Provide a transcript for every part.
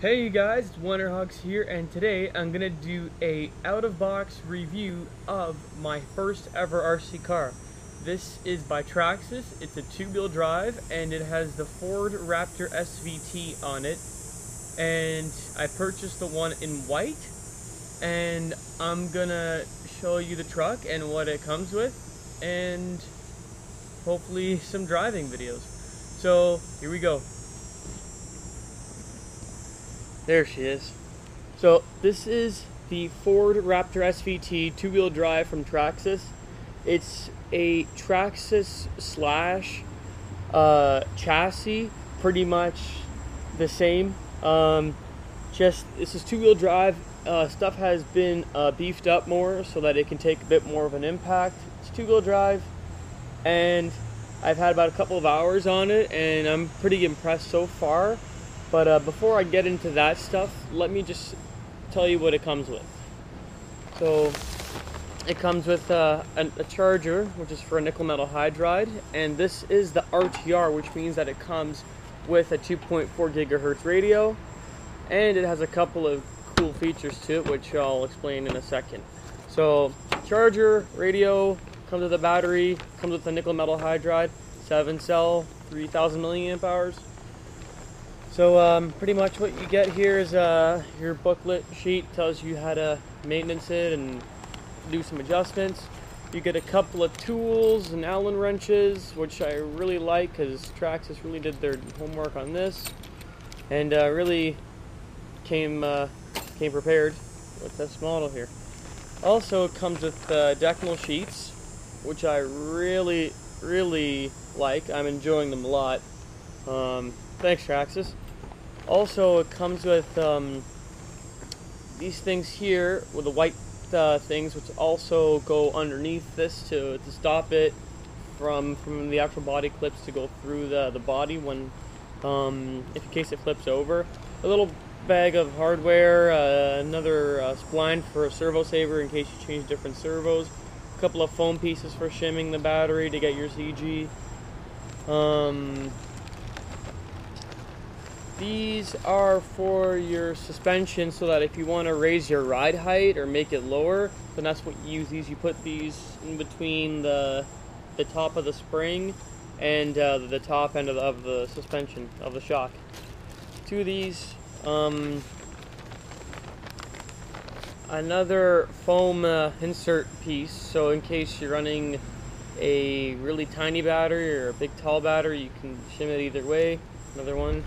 Hey you guys, it's Wonderhawks here, and today I'm gonna do a out-of-box review of my first ever RC car. This is by Traxxas. It's a two-wheel drive, and it has the Ford Raptor SVT on it. And I purchased the one in white, and I'm gonna show you the truck and what it comes with, and hopefully some driving videos. So here we go. There she is. So this is the Ford Raptor SVT two-wheel drive from Traxxas. It's a Traxxas slash chassis, pretty much the same. Just this is two-wheel drive. Stuff has been beefed up more so that it can take a bit more of an impact. It's two-wheel drive, and I've had about a couple of hours on it, and I'm pretty impressed so far. But before I get into that stuff, let me just tell you what it comes with. So it comes with a charger, which is for a nickel metal hydride, and this is the RTR, which means that it comes with a 2.4 gigahertz radio, and it has a couple of cool features to it, which I'll explain in a second. So charger, radio, comes with a battery, comes with a nickel metal hydride, 7-cell, 3,000 milliamp hours. So pretty much what you get here is your booklet sheet. Tells you how to maintenance it and do some adjustments. You get a couple of tools and Allen wrenches, which I really like because Traxxas really did their homework on this, and really came prepared with this model here. Also, it comes with decal sheets, which I really like. I'm enjoying them a lot. Thanks, Traxxas. Also, it comes with these things here with the white things, which also go underneath this to stop it from the actual body clips to go through the body when if in case it flips over. A little bag of hardware, another spline for a servo saver in case you change different servos, a couple of foam pieces for shimming the battery to get your CG. These are for your suspension, so that if you want to raise your ride height or make it lower, then that's what you use these. You put these in between the top of the spring and the top end of the suspension of the shock. Two of these. Another foam insert piece, so in case you're running a really tiny battery or a big tall battery, you can shim it either way. Another one.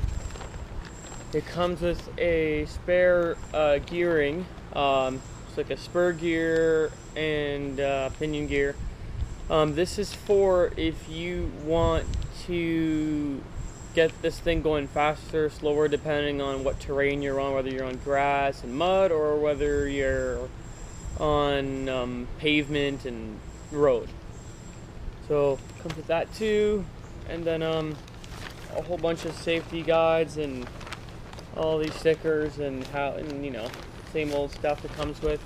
It comes with a spare gearing. It's like a spur gear and pinion gear. This is for if you want to get this thing going faster, slower, depending on what terrain you're on, whether you're on grass and mud or whether you're on pavement and road. So it comes with that too, and then a whole bunch of safety guides and all these stickers and you know, same old stuff that comes with.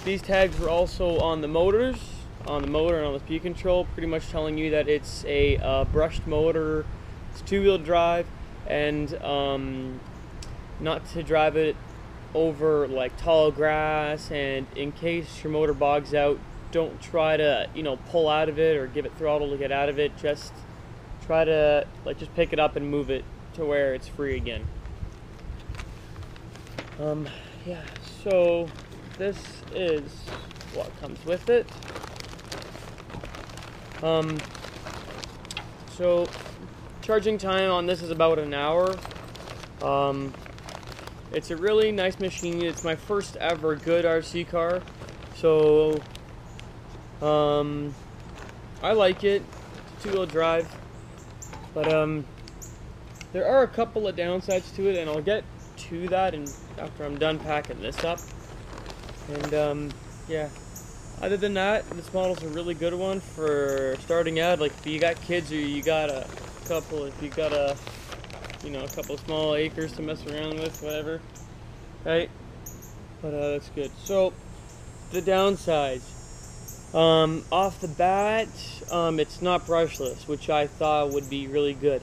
These tags were also on the motors, on the motor and on the speed control, pretty much telling you that it's a brushed motor, it's two-wheel drive, and not to drive it over like tall grass, and in case your motor bogs out, don't try to, you know, pull out of it or give it throttle to get out of it. Just try to just pick it up and move it to where it's free again. Yeah, so this is what comes with it. So charging time on this is about an hour. It's a really nice machine. It's my first ever good RC car, so I like it. It's two-wheel drive, but there are a couple of downsides to it, and I'll get to that after I'm done packing this up. And yeah, other than that, this model's a really good one for starting out. Like if you got kids or you got a couple, if you got a couple of small acres to mess around with, whatever, right? But that's good. So the downsides, off the bat, it's not brushless, which I thought would be really good.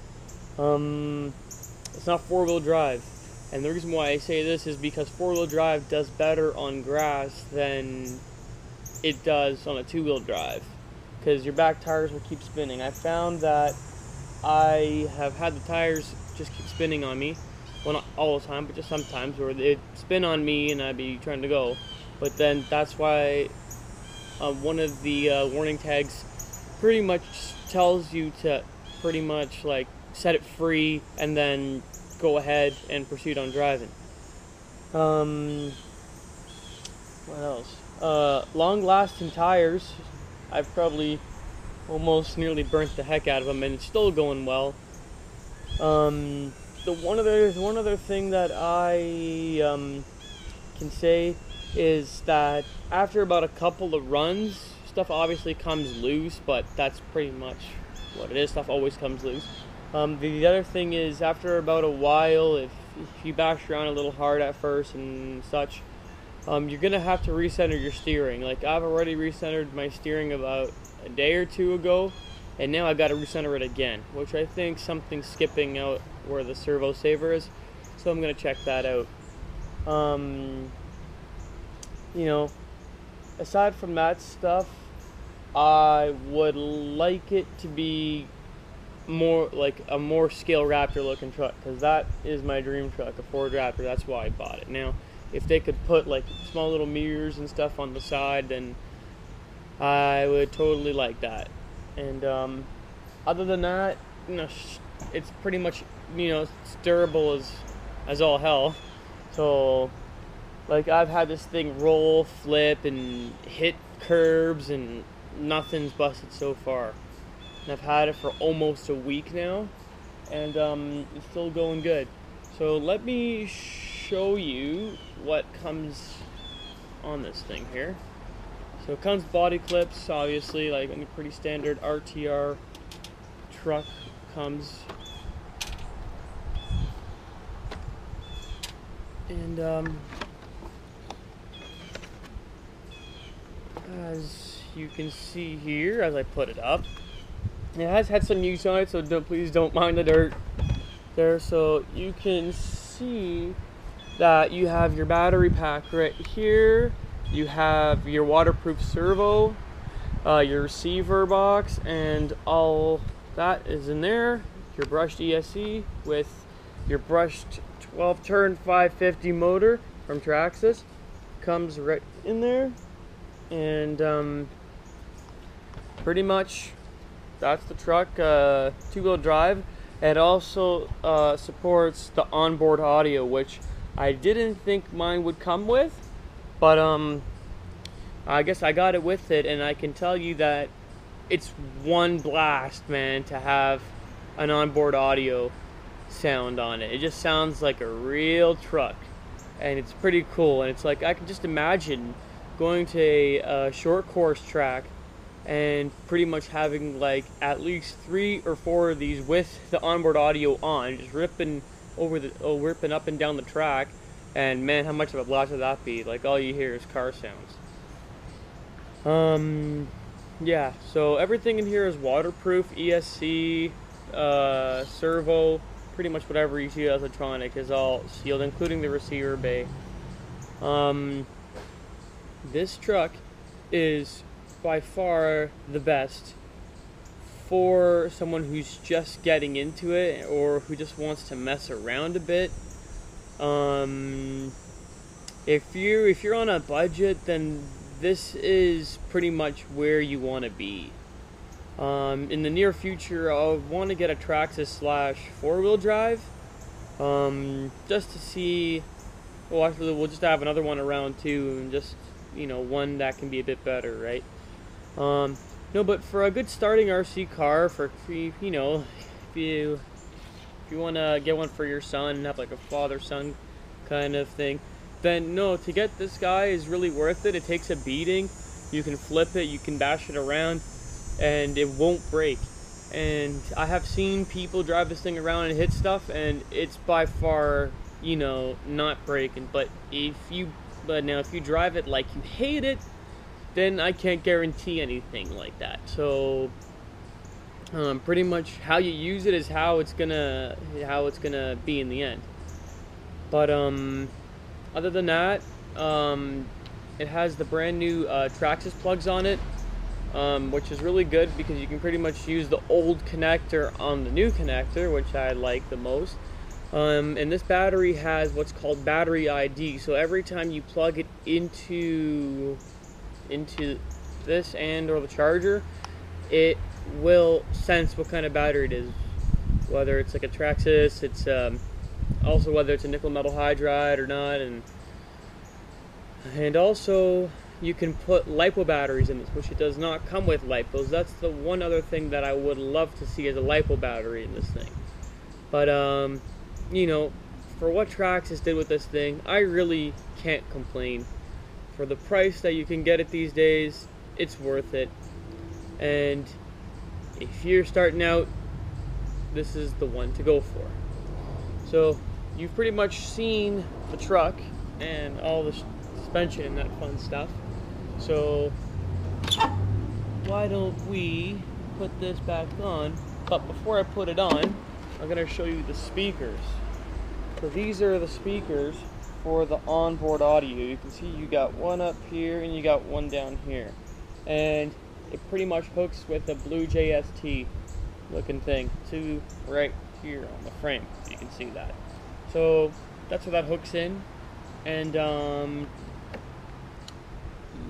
It's not four-wheel drive. And the reason why I say this is because four-wheel drive does better on grass than it does on a two-wheel drive, because your back tires will keep spinning. I found that I have had the tires just keep spinning on me. Well, not all the time, but just sometimes, where they'd spin on me and I'd be trying to go. But then that's why one of the warning tags pretty much tells you to pretty much like set it free and then go ahead and proceed on driving. What else? Long-lasting tires. I've probably almost nearly burnt the heck out of them, and it's still going well. The one other thing that I can say is that after about a couple of runs, stuff obviously comes loose, but that's pretty much what it is. Stuff always comes loose. The other thing is, after about a while, if you bash around a little hard at first and such, you're gonna have to recenter your steering. Like, I've already recentered my steering about a day or two ago, and now I got to recenter it again, which I think something's skipping out where the servo saver is, so I'm gonna check that out. You know, aside from that stuff, I would like it to be more like a more scale Raptor looking truck, because that is my dream truck, a Ford Raptor. That's why I bought it. Now, if they could put like small little mirrors and stuff on the side, then I would totally like that. And other than that, you know, it's pretty much, you know, it's durable as all hell. So, like, I've had this thing roll, flip, and hit curbs, and nothing's busted so far. And I've had it for almost a week now, and it's still going good. So let me show you what comes on this thing here. So it comes body clips, obviously, like any pretty standard RTR truck comes. And as you can see here, as I put it up, it has had some use on it, so please don't mind the dirt there. So you can see that you have your battery pack right here. You have your waterproof servo, your receiver box, and all that is in there. Your brushed ESC with your brushed 12-turn 550 motor from Traxxas comes right in there. And pretty much that's the truck. Two-wheel drive. It also supports the onboard audio, which I didn't think mine would come with, but I guess I got it with it, and I can tell you that it's one blast, man, to have an onboard audio sound on it. It just sounds like a real truck, and it's pretty cool. And it's like, I can just imagine going to a short course track and pretty much having like at least 3 or 4 of these with the onboard audio on, just ripping up and down the track. And man, how much of a blast would that be? Like, all you hear is car sounds. Yeah, so everything in here is waterproof, ESC, servo, pretty much whatever you see electronic is all sealed, including the receiver bay. This truck is by far the best for someone who's just getting into it or who just wants to mess around a bit. If you're on a budget, then this is pretty much where you want to be. In the near future, I'll want to get a traxxas / 4-wheel drive, just to see. Well, actually, we'll just have another one around too, and just, you know, one that can be a bit better, right? No, but for a good starting RC car, for free, you know, if you want to get one for your son, have like a father-son kind of thing, then no, to get this guy is really worth it. It takes a beating. You can flip it, you can bash it around, and it won't break. And I have seen people drive this thing around and hit stuff, and it's by far, you know, not breaking. But now if you drive it like you hate it, then I can't guarantee anything like that. So Pretty much how you use it is how it's gonna be in the end. But other than that, it has the brand new traxxas plugs on it, which is really good because you can pretty much use the old connector on the new connector, which I like the most. And this battery has what's called battery ID, so every time you plug it into this and or the charger, it will sense what kind of battery it is, whether it's like a traxxas, it's also whether it's a nickel metal hydride or not, and also you can put LiPo batteries in this, which it does not come with LiPos. That's the one other thing that I would love to see, as a LiPo battery in this thing. But you know, for what Traxxas did with this thing, I really can't complain. For the price that you can get it these days, it's worth it. And if you're starting out, this is the one to go for. So you've pretty much seen the truck and all the suspension and that fun stuff. So why don't we put this back on? But before I put it on, I'm going to show you the speakers. So these are the speakers for the onboard audio. You can see you got one up here and you got one down here. And it pretty much hooks with a blue JST looking thing to right here on the frame. You can see that. So that's where that hooks in. And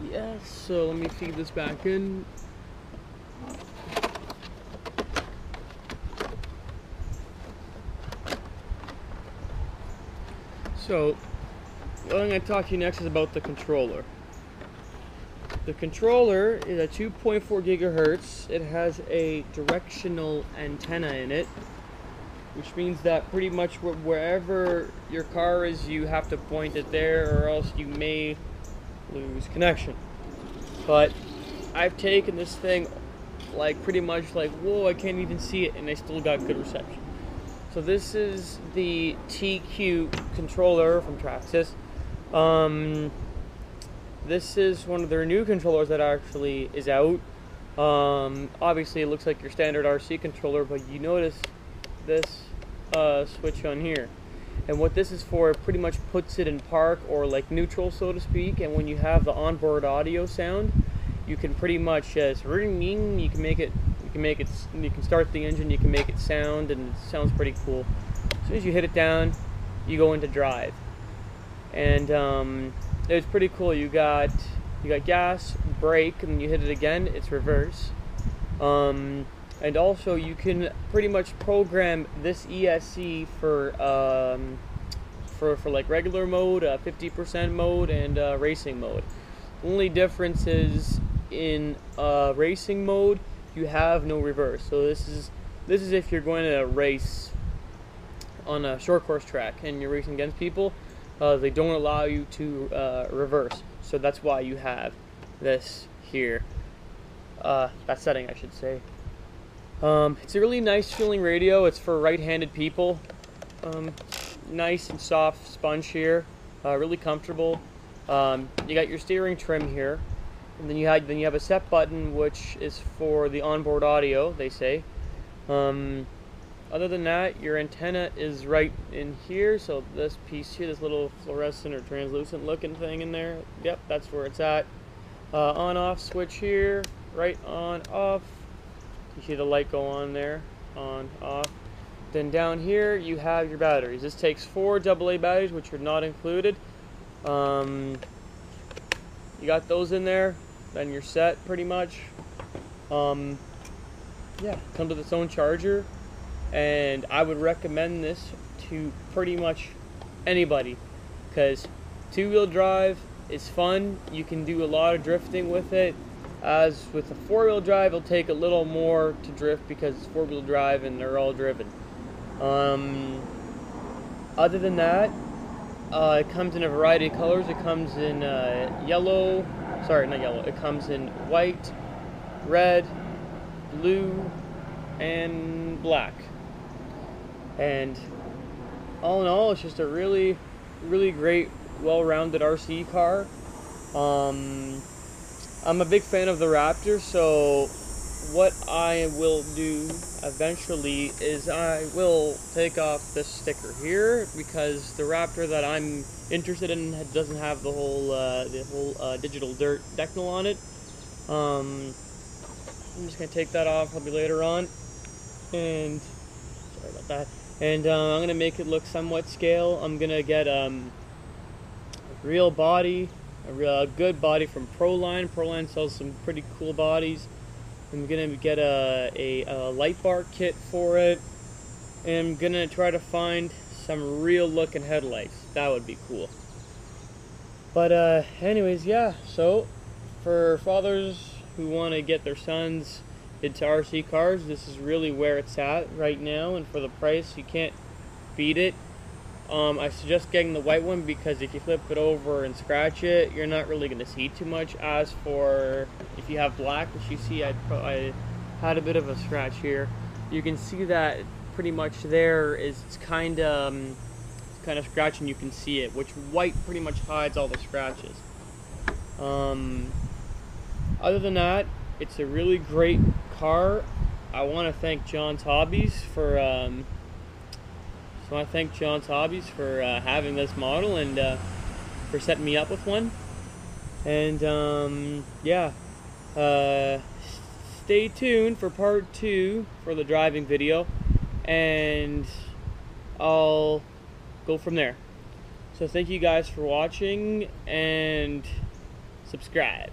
yeah, so let me feed this back in. So what I'm going to talk to you next is about the controller. The controller is a 2.4 gigahertz. It has a directional antenna in it, which means that pretty much wherever your car is, you have to point it there, or else you may lose connection. But I've taken this thing like pretty much like, whoa, I can't even see it, and I still got good reception. So this is the TQ controller from Traxxas. This is one of their new controllers that actually is out. Obviously it looks like your standard RC controller, but you notice this switch on here. And what this is for, it pretty much puts it in park or like neutral, so to speak. And when you have the onboard audio sound, you can pretty much just ring, you can start the engine, you can make it sound, and it sounds pretty cool. As soon as you hit it down, you go into drive. And it's pretty cool. You got gas, brake, and then you hit it again, it's reverse. And also you can pretty much program this ESC for like regular mode, 50% mode, and racing mode. The only difference is in racing mode you have no reverse. So this is if you're going to race on a short course track and you're racing against people. They don't allow you to reverse, so that's why you have this here. That setting, I should say. It's a really nice feeling radio. It's for right-handed people. Nice and soft sponge here, really comfortable. You got your steering trim here, and then you have a set button, which is for the onboard audio, they say. Other than that, your antenna is right in here, so this piece here, this little fluorescent or translucent looking thing in there, yep, that's where it's at. On-off switch here, right on, off. You see the light go on there, on, off. Then down here, you have your batteries. This takes 4 AA batteries, which are not included. You got those in there, then you're set pretty much. Yeah, comes with its own charger. And I would recommend this to pretty much anybody, because 2-wheel drive is fun. You can do a lot of drifting with it. As with the 4-wheel drive, it'll take a little more to drift because it's 4-wheel drive and they're all driven. Other than that, it comes in a variety of colors. It comes in yellow, sorry, not yellow. It comes in white, red, blue, and black. And all in all, it's just a really, really great, well-rounded RC car. I'm a big fan of the Raptor, so what I will do eventually is I will take off this sticker here, because the Raptor that I'm interested in doesn't have the whole digital dirt decal on it. I'm just gonna take that off probably later on, and sorry about that. And I'm gonna make it look somewhat scale. I'm gonna get a real body, a good body from Proline. Proline sells some pretty cool bodies. I'm gonna get a light bar kit for it, and I'm gonna try to find some real looking headlights. That would be cool. But anyways, yeah, so for fathers who want to get their sons into RC cars, this is really where it's at right now, and for the price, you can't beat it. I suggest getting the white one, because if you flip it over and scratch it, you're not really going to see too much. As for if you have black, which you see, I had a bit of a scratch here. You can see that pretty much there is kind of scratching. You can see it, which white pretty much hides all the scratches. Other than that, it's a really great car. I want to thank John's Hobbies for having this model, and for setting me up with one. And yeah, stay tuned for part 2 for the driving video, and I'll go from there. So thank you guys for watching, and subscribe.